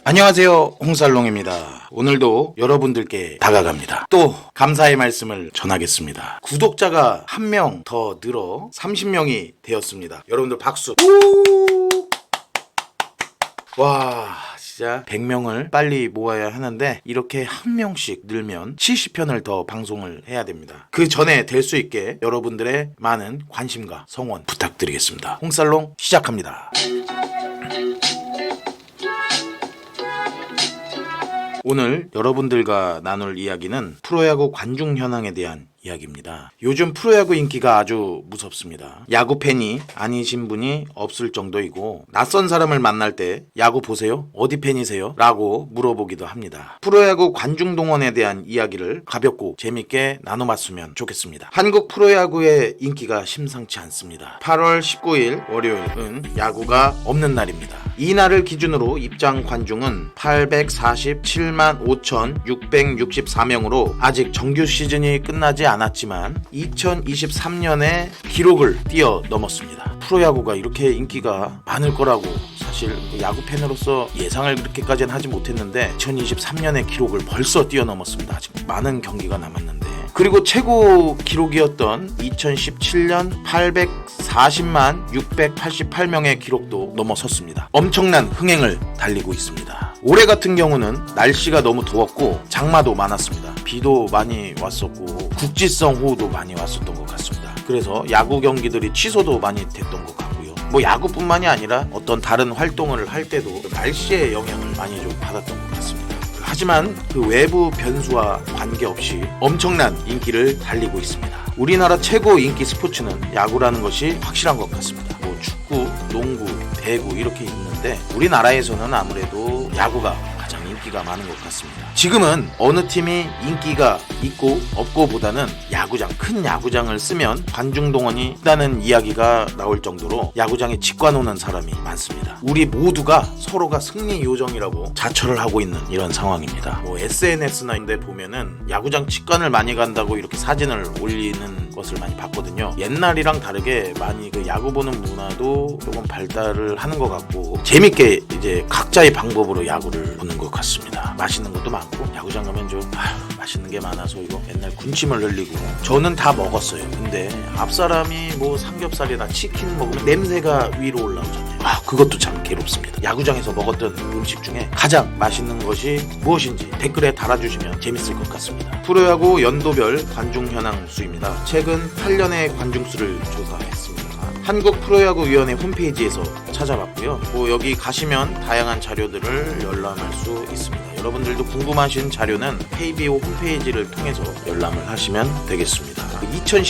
안녕하세요, 홍살롱입니다. 오늘도 여러분들께 다가갑니다. 또 감사의 말씀을 전하겠습니다. 구독자가 한 명 더 늘어 30명이 되었습니다. 여러분들 박수. 와, 진짜 100명을 빨리 모아야 하는데 이렇게 한 명씩 늘면 70편을 더 방송을 해야 됩니다. 그 전에 될 수 있게 여러분들의 많은 관심과 성원 부탁드리겠습니다. 홍살롱 시작합니다. 오늘 여러분들과 나눌 이야기는 프로야구 관중 현황에 대한 이야기입니다. 요즘 프로야구 인기가 아주 무섭습니다. 야구 팬이 아니신 분이 없을 정도이고 낯선 사람을 만날 때 야구 보세요? 어디 팬이세요? 라고 물어보기도 합니다. 프로야구 관중 동원에 대한 이야기를 가볍고 재밌게 나눠봤으면 좋겠습니다. 한국 프로야구의 인기가 심상치 않습니다. 8월 19일 월요일은 야구가 없는 날입니다. 이 날을 기준으로 입장 관중은 847만 5,664명으로 아직 정규 시즌이 끝나지 않았지만 2023년에 기록을 뛰어넘었습니다. 프로야구가 이렇게 인기가 많을 거라고 사실 야구 팬으로서 예상을 그렇게까지는 하지 못했는데 2023년의 기록을 벌써 뛰어넘었습니다. 아직 많은 경기가 남았는데, 그리고 최고 기록이었던 2017년 840만 688명의 기록도 넘어섰습니다. 엄청난 흥행을 달리고 있습니다. 올해 같은 경우는 날씨가 너무 더웠고 장마도 많았습니다. 비도 많이 왔었고 국지성 호우도 많이 왔었던 것 같습니다. 그래서 야구 경기들이 취소도 많이 됐던 것 같고요. 뭐 야구뿐만이 아니라 어떤 다른 활동을 할 때도 날씨의 영향을 많이 좀 받았던 것 같습니다. 하지만 그 외부 변수와 관계없이 엄청난 인기를 달리고 있습니다. 우리나라 최고 인기 스포츠는 야구라는 것이 확실한 것 같습니다. 뭐 축구, 농구, 배구 이렇게 있는데 우리나라에서는 아무래도 야구가 가장 인기가 많은 것 같습니다. 지금은 어느 팀이 인기가 있고 없고 보다는 큰 야구장을 쓰면 관중 동원이 있다는 이야기가 나올 정도로 야구장에 직관오는 사람이 많습니다. 우리 모두가 서로가 승리 요정이라고 자처를 하고 있는 이런 상황입니다. 뭐 SNS나 인데 보면은 야구장 직관을 많이 간다고 이렇게 사진을 올리는 것을 많이 봤거든요. 옛날이랑 다르게 많이 그 야구 보는 문화도 조금 발달을 하는 것 같고 재밌게 이제 각자의 방법으로 야구를 보는 것 같습니다. 맛있는 것도 많고 야구장 가면 좀 맛있는 게 많아서 이거 맨날 군침을 흘리고 저는 다 먹었어요. 근데 앞사람이 뭐 삼겹살이나 치킨 먹으면 냄새가 위로 올라오잖아요. 그것도 참 괴롭습니다. 야구장에서 먹었던 음식 중에 가장 맛있는 것이 무엇인지 댓글에 달아주시면 재밌을 것 같습니다. 프로야구 연도별 관중 현황 수입니다. 최근 8년의 관중 수를 조사했습니다. 한국 프로야구위원회 홈페이지에서 찾아봤고요. 여기 가시면 다양한 자료들을 열람할 수 있습니다. 여러분들도 궁금하신 자료는 KBO 홈페이지를 통해서 열람을 하시면 되겠습니다.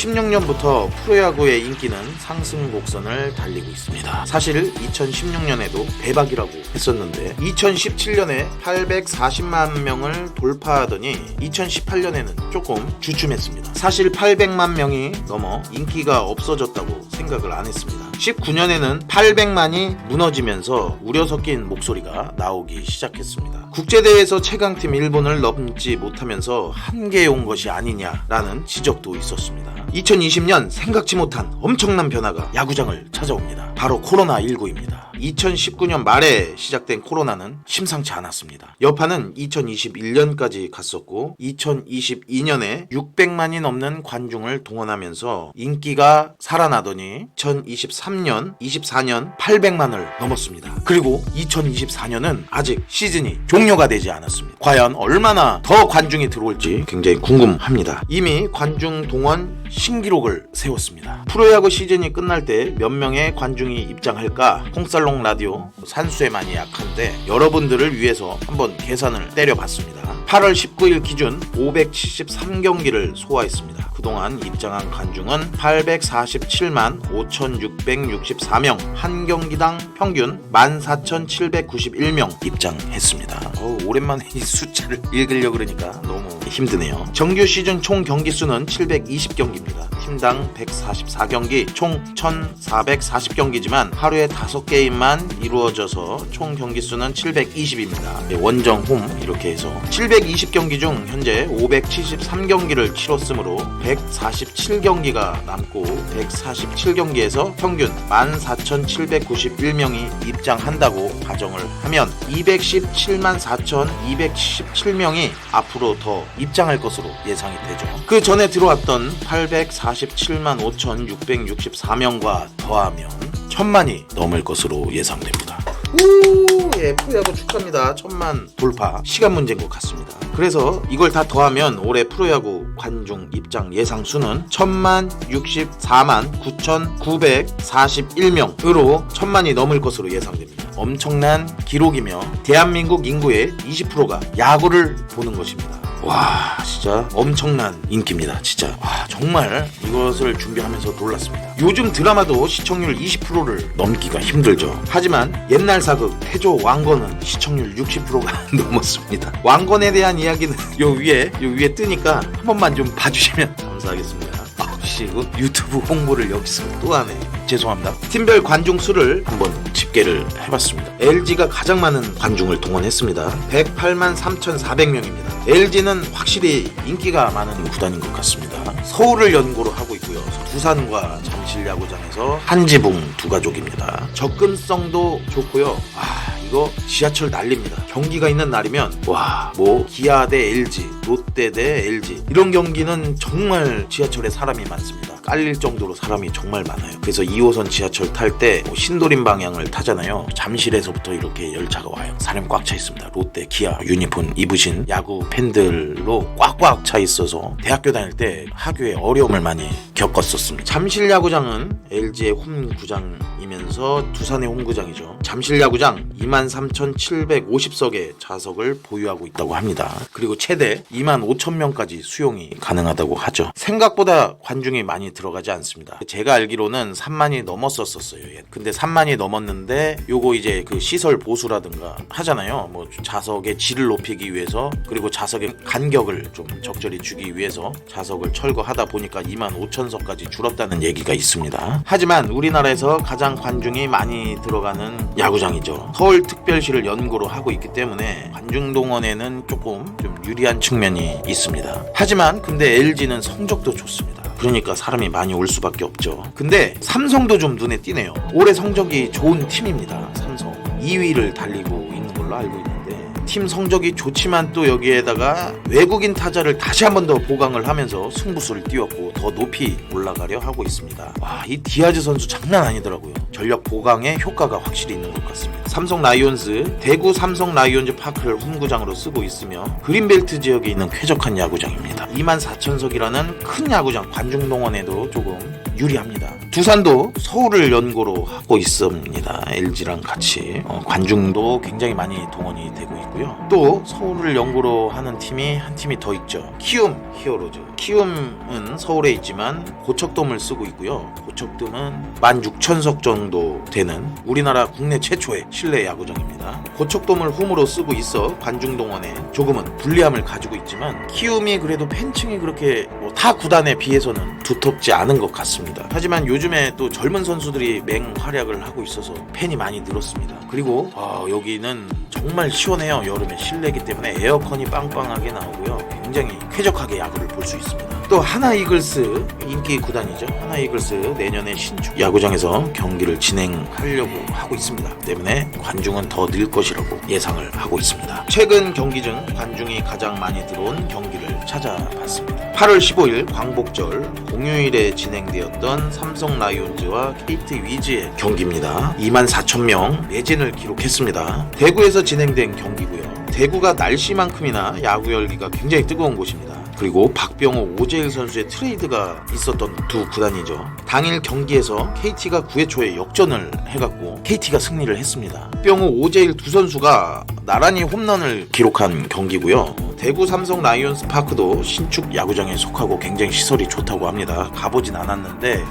2016년부터 프로야구의 인기는 상승 곡선을 달리고 있습니다. 사실 2016년에도 대박이라고 했었는데 2017년에 840만 명을 돌파하더니 2018년에는 조금 주춤했습니다. 사실 800만 명이 넘어 인기가 없어졌다고 생각을 안 했습니다. 19년에는 800만이 무너지면서 우려 섞인 목소리가 나오기 시작했습니다. 국제대회에서 최강팀 일본을 넘지 못하면서 한계에 온 것이 아니냐라는 지적도 있었습니다. 2020년 생각지 못한 엄청난 변화가 야구장을 찾아옵니다. 바로 코로나19입니다. 2019년 말에 시작된 코로나는 심상치 않았습니다. 여파는 2021년까지 갔었고 2022년에 600만이 넘는 관중을 동원하면서 인기가 살아나더니 2023년, 24년 800만을 넘었습니다. 그리고 2024년은 아직 시즌이 종료가 되지 않았습니다. 과연 얼마나 더 관중이 들어올지 굉장히 궁금합니다. 이미 관중 동원 신기록을 세웠습니다. 프로야구 시즌이 끝날 때 몇 명의 관중이 입장할까? 홍살롱 라디오 산수에 많이 약한데 여러분들을 위해서 한번 계산을 때려봤습니다. 8월 19일 기준 573경기를 소화했습니다. 그동안 입장한 관중은 847만 5,664명, 한 경기당 평균 14,791명 입장했습니다. 오랜만에 이 숫자를 읽으려고 그러니까 너무 힘드네요. 정규 시즌 총 경기 수는 720경기입니다. 팀당 144경기, 총 1,440경기지만 하루에 5게임만 이루어져서 총 경기 수는 720입니다. 원정, 홈 이렇게 해서 720 720경기 중 현재 573경기를 치렀으므로 147경기가 남고 147경기에서 평균 14,791명이 입장한다고 가정을 하면 217만 4,217명이 앞으로 더 입장할 것으로 예상이 되죠. 그 전에 들어왔던 847만 5,664명과 더하면 1,000만이 넘을 것으로 예상됩니다. 예, 프로야구 축하합니다. 1,000만 돌파. 시간 문제인 것 같습니다. 그래서 이걸 다 더하면 올해 프로야구 관중 입장 예상 수는 1,064만 9,941명으로 1,000만이 넘을 것으로 예상됩니다. 엄청난 기록이며 대한민국 인구의 20%가 야구를 보는 것입니다. 와, 진짜 엄청난 인기입니다. 진짜 와, 정말 이것을 준비하면서 놀랐습니다. 요즘 드라마도 시청률 20%를 넘기가 힘들죠. 하지만 옛날 사극 태조 왕건은 시청률 60%가 넘었습니다. 왕건에 대한 이야기는 요 위에 뜨니까 한 번만 좀 봐주시면 감사하겠습니다. 혹시 유튜브 홍보를 여기서 또 하네. 죄송합니다. 팀별 관중 수를 한번 집계를 해봤습니다. LG가 가장 많은 관중을 동원했습니다. 108만 3,400명입니다. LG는 확실히 인기가 많은 구단인 것 같습니다. 서울을 연고로 하고 있고요. 두산과 잠실야구장에서 한지붕 두 가족입니다. 접근성도 좋고요. 이거 지하철 난립니다. 경기가 있는 날이면 뭐 기아 대 LG, 롯데 대 LG 이런 경기는 정말 지하철에 사람이 많습니다. 깔릴 정도로 사람이 정말 많아요. 그래서 2호선 지하철 탈 때 신도림 방향을 타잖아요. 잠실에서부터 이렇게 열차가 와요. 사람이 꽉 차 있습니다. 롯데, 기아 유니폼 입으신 야구 팬들로 꽉꽉 차 있어서 대학교 다닐 때 하교에 어려움을 많이 겪었었습니다. 잠실 야구장은 LG의 홈구장이면서 두산의 홈구장이죠. 잠실 야구장 23,750석의 좌석을 보유하고 있다고 합니다. 그리고 최대 25,000명까지 수용이 가능하다고 하죠. 생각보다 관중이 많이 들어가지 않습니다. 제가 알기로는 3만이 넘었었어요. 근데 3만이 넘었는데 요거 이제 그 시설 보수라든가 하잖아요. 뭐 좌석의 질을 높이기 위해서 그리고 좌석의 간격을 좀 적절히 주기 위해서 좌석을 철거하다 보니까 25,000석까지 줄었다는 얘기가 있습니다. 하지만 우리나라에서 가장 관중이 많이 들어가는 야구장이죠. 서울특별시를 연고로 하고 있기 때문에 관중 동원에는 조금 좀 유리한 측면이 있습니다. 하지만 근데 LG는 성적도 좋습니다. 그러니까 사람이 많이 올 수밖에 없죠. 근데 삼성도 좀 눈에 띄네요. 올해 성적이 좋은 팀입니다. 삼성 2위를 달리고 있는 걸로 알고 있는데 팀 성적이 좋지만 또 여기에다가 외국인 타자를 다시 한 번 더 보강을 하면서 승부수를 띄웠고 더 높이 올라가려 하고 있습니다. 이 디아즈 선수 장난 아니더라고요. 전력 보강에 효과가 확실히 있는 것 같습니다. 삼성 라이온즈, 대구 삼성 라이온즈 파크를 홈구장으로 쓰고 있으며 그린벨트 지역에 있는 쾌적한 야구장입니다. 24,000석이라는 큰 야구장 관중 동원에도 조금 유리합니다. 두산도 서울을 연고로 하고 있습니다. LG랑 같이 관중도 굉장히 많이 동원이 되고 있고요. 또 서울을 연고로 하는 팀이 한 팀이 더 있죠. 키움 히어로즈. 키움은 서울에 있지만 고척돔을 쓰고 있고요. 고척돔은 16,000석 정도 되는 우리나라 국내 최초의 실내 야구장입니다. 고척돔을 홈으로 쓰고 있어 관중 동원에 조금은 불리함을 가지고 있지만 키움이 그래도 팬층이 그렇게 타 구단에 비해서는 두텁지 않은 것 같습니다. 하지만 요즘에 또 젊은 선수들이 맹활약을 하고 있어서 팬이 많이 늘었습니다. 그리고 여기는 정말 시원해요. 여름에 실내이기 때문에 에어컨이 빵빵하게 나오고요. 굉장히 쾌적하게 야구를 볼 수 있습니다. 또 하나이글스 인기 구단이죠. 하나이글스 내년에 신축 야구장에서 경기를 진행하려고 하고 있습니다. 때문에 관중은 더 늘 것이라고 예상을 하고 있습니다. 최근 경기 중 관중이 가장 많이 들어온 경기를 찾아봤습니다. 8월 15일 광복절 공휴일에 진행되었던 삼성 라이온즈와 KT 위즈의 경기입니다. 24,000명 매진을 기록했습니다. 대구에서 진행된 경기고요. 대구가 날씨만큼이나 야구 열기가 굉장히 뜨거운 곳입니다. 그리고 박병호, 오재일 선수의 트레이드가 있었던 두 구단이죠. 당일 경기에서 KT가 9회 초에 역전을 해갖고 KT가 승리를 했습니다. 박병호, 오재일 두 선수가 나란히 홈런을 기록한 경기고요. 대구 삼성 라이온스 파크도 신축 야구장에 속하고 굉장히 시설이 좋다고 합니다. 가보진 않았는데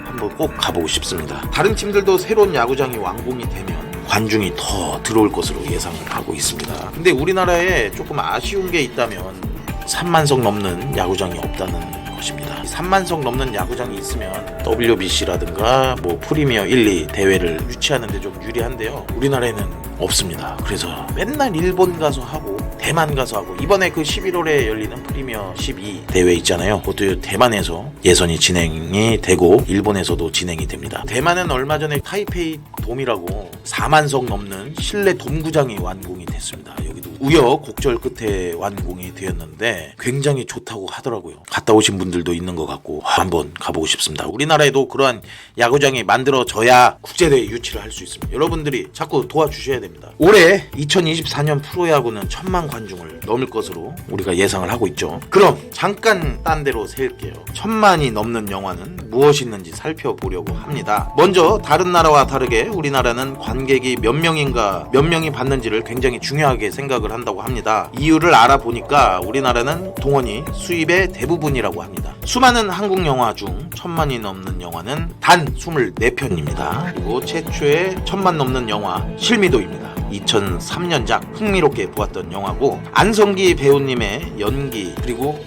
한번 꼭 가보고 싶습니다. 다른 팀들도 새로운 야구장이 완공이 되면 관중이 더 들어올 것으로 예상을 하고 있습니다. 근데 우리나라에 조금 아쉬운 게 있다면 3만석 넘는 야구장이 없다는 것입니다. 3만석 넘는 야구장이 있으면 WBC라든가 뭐 프리미어 1, 2 대회를 유치하는 데 좀 유리한데요. 우리나라에는 없습니다. 그래서 맨날 일본 가서 하고 대만 가서 하고, 이번에 그 11월에 열리는 프리미어 12 대회 있잖아요. 그것도 대만에서 예선이 진행이 되고 일본에서도 진행이 됩니다. 대만은 얼마 전에 타이페이 돔이라고 4만석 넘는 실내 돔구장이 완공이 됐습니다. 여기도 우여곡절 끝에 완공이 되었는데 굉장히 좋다고 하더라고요. 갔다 오신 분들도 있는 것 같고 한번 가보고 싶습니다. 우리나라에도 그러한 야구장이 만들어져야 국제대회 유치를 할 수 있습니다. 여러분들이 자꾸 도와주셔야 됩니다. 올해 2024년 프로야구는 1000만 관중을 넘을 것으로 우리가 예상을 하고 있죠. 그럼 잠깐 딴 데로 셀게요. 1000만이 넘는 영화는 무엇이 있는지 살펴보려고 합니다. 먼저 다른 나라와 다르게 우리나라는 관객이 몇 명이 받는지를 굉장히 중요하게 생각을 한다고 합니다. 이유를 알아보니까 우리나라는 동원이 수입의 대부분이라고 합니다. 수많은 한국 영화 중 1000만이 넘는 영화는 단 24편입니다. 그리고 최초의 1000만 넘는 영화 실미도입니다. 2003년작 흥미롭게 보았던 영화고, 안성기 배우님의 연기, 그리고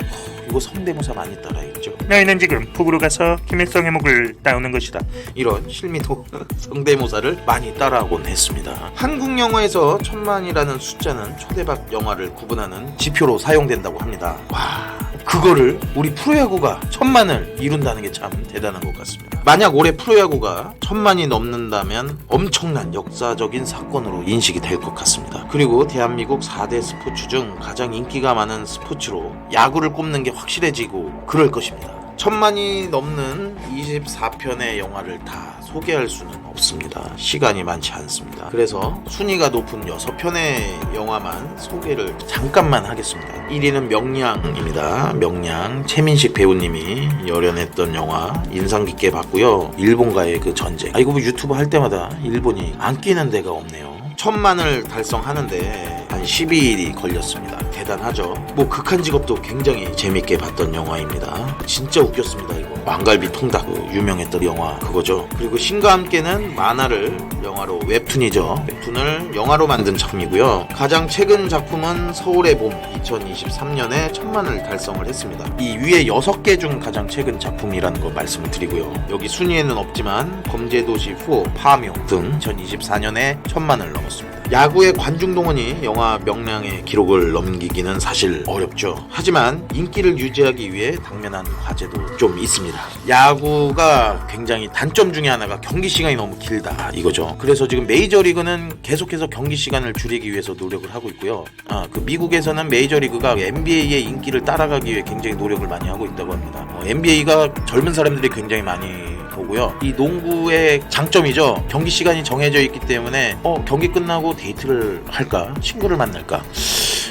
이거 성대모사 많이 따라했죠. 너희는 지금 북으로 가서 김일성의 목을 따오는 것이다. 이런 실미도 성대모사를 많이 따라하곤 했습니다. 한국 영화에서 1000만이라는 숫자는 초대박 영화를 구분하는 지표로 사용된다고 합니다. 와, 그거를 우리 프로야구가 1000만을 이룬다는 게 참 대단한 것 같습니다. 만약 올해 프로야구가 1000만이 넘는다면 엄청난 역사적인 사건으로 인식이 될 것 같습니다. 그리고 대한민국 4대 스포츠 중 가장 인기가 많은 스포츠로 야구를 꼽는 게 확실해지고 그럴 것입니다. 1000만이 넘는 24편의 영화를 다 소개할 수는 없습니다. 시간이 많지 않습니다. 그래서 순위가 높은 6편의 영화만 소개를 잠깐만 하겠습니다. 1위는 명량입니다. 명량, 최민식 배우님이 열연했던 영화 인상 깊게 봤고요. 일본과의 그 전쟁. 이거 뭐 유튜브 할 때마다 일본이 안 끼는 데가 없네요. 1000만을 달성하는데 한 12일이 걸렸습니다. 대단하죠. 뭐 극한 직업도 굉장히 재밌게 봤던 영화입니다. 진짜 웃겼습니다. 이거 왕갈비 통닭, 유명했던 영화 그거죠. 그리고 신과 함께는 만화를 영화로, 웹툰이죠. 웹툰을 영화로 만든 작품이고요. 가장 최근 작품은 서울의 봄, 2023년에 1000만을 달성을 했습니다. 이 위에 6개 중 가장 최근 작품이라는 거 말씀을 드리고요. 여기 순위에는 없지만 범죄도시 후, 파묘 등 2024년에 1000만을 넘었습니다. 야구의 관중 동원이 영화 명량의 기록을 넘기기는 사실 어렵죠. 하지만 인기를 유지하기 위해 당면한 과제도 좀 있습니다. 야구가 굉장히 단점 중에 하나가 경기 시간이 너무 길다 이거죠. 그래서 지금 메이저리그는 계속해서 경기 시간을 줄이기 위해서 노력을 하고 있고요. 그 미국에서는 메이저리그가 NBA의 인기를 따라가기 위해 굉장히 노력을 많이 하고 있다고 합니다. NBA가 젊은 사람들이 굉장히 많이 보고요. 이 농구의 장점이죠. 경기 시간이 정해져 있기 때문에 경기 끝나고 데이트를 할까? 친구를 만날까?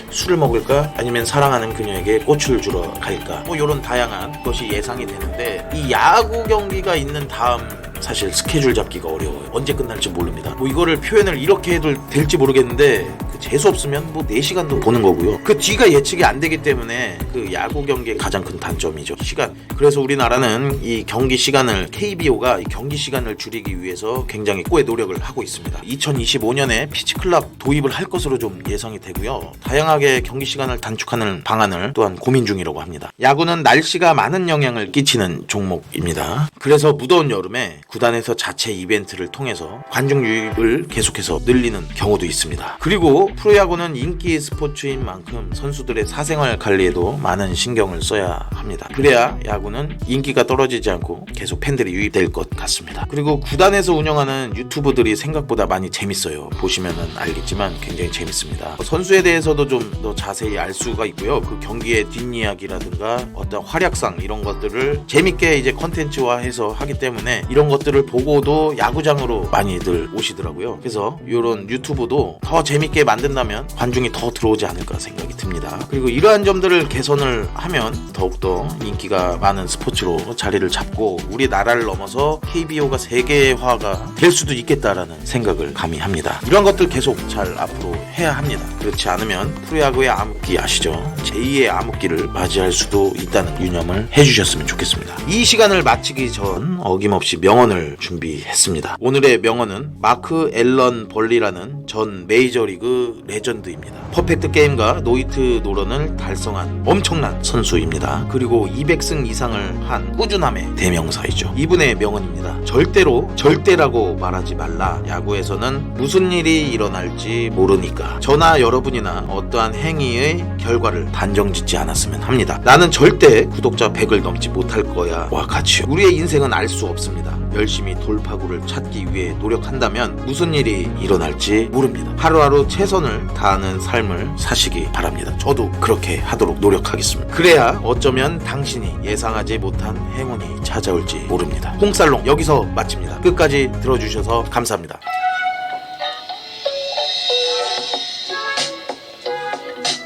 술을 먹을까? 아니면 사랑하는 그녀에게 꽃을 주러 갈까? 뭐 이런 다양한 것이 예상이 되는데, 이 야구 경기가 있는 다음 사실 스케줄 잡기가 어려워요. 언제 끝날지 모릅니다. 뭐 이거를 표현을 이렇게 해도 될지 모르겠는데, 그 재수 없으면 뭐 4시간도 보는 거고요. 그 뒤가 예측이 안 되기 때문에 그 야구 경기의 가장 큰 단점이죠. 시간. 그래서 우리나라는 이 경기 시간을, KBO가 이 경기 시간을 줄이기 위해서 굉장히 꼬의 노력을 하고 있습니다. 2025년에 피치클락 도입을 할 것으로 좀 예상이 되고요. 다양하게 경기 시간을 단축하는 방안을 또한 고민 중이라고 합니다. 야구는 날씨가 많은 영향을 끼치는 종목입니다. 그래서 무더운 여름에 구단에서 자체 이벤트를 통해서 관중 유입을 계속해서 늘리는 경우도 있습니다. 그리고 프로야구는 인기 스포츠인 만큼 선수들의 사생활 관리에도 많은 신경을 써야 합니다. 그래야 야구는 인기가 떨어지지 않고 계속 팬들이 유입될 것 같습니다. 그리고 구단에서 운영하는 유튜브들이 생각보다 많이 재밌어요. 보시면은 알겠지만 굉장히 재밌습니다. 선수에 대해서도 좀 더 자세히 알 수가 있고요. 그 경기의 뒷이야기라든가 어떤 활약상 이런 것들을 재밌게 이제 컨텐츠화해서 하기 때문에 이런 것들을 보고도 야구장으로 많이들 오시더라고요. 그래서 이런 유튜브도 더 재밌게 만든다면 관중이 더 들어오지 않을까 생각이 듭니다. 그리고 이러한 점들을 개선을 하면 더욱더 인기가 많은 스포츠로 자리를 잡고 우리나라를 넘어서 KBO가 세계화가 될 수도 있겠다라는 생각을 감히 합니다. 이런 것들 계속 잘 앞으로 해야 합니다. 그렇지 않으면 프로야구의 암흑기 아시죠? 제2의 암흑기를 맞이할 수도 있다는 유념을 해주셨으면 좋겠습니다. 이 시간을 마치기 전 어김없이 명언을 준비했습니다. 오늘의 명언은 마크 앨런 벌리라는 전 메이저리그 야구 레전드입니다. 퍼펙트 게임과 노히트 노런을 달성한 엄청난 선수입니다. 그리고 200승 이상을 한 꾸준함의 대명사이죠. 이분의 명언입니다. 절대라고 말하지 말라. 야구에서는 무슨 일이 일어날지 모르니까. 저나 여러분이나 어떠한 행위의 결과를 단정짓지 않았으면 합니다. 나는 절대 구독자 100을 넘지 못할 거야 와 같이요. 우리의 인생은 알 수 없습니다. 열심히 돌파구를 찾기 위해 노력한다면 무슨 일이 일어날지 모릅니다. 하루하루 최선을 다하는 삶을 사시기 바랍니다. 저도 그렇게 하도록 노력하겠습니다. 그래야 어쩌면 당신이 예상하지 못한 행운이 찾아올지 모릅니다. 홍살롱 여기서 마칩니다. 끝까지 들어주셔서 감사합니다.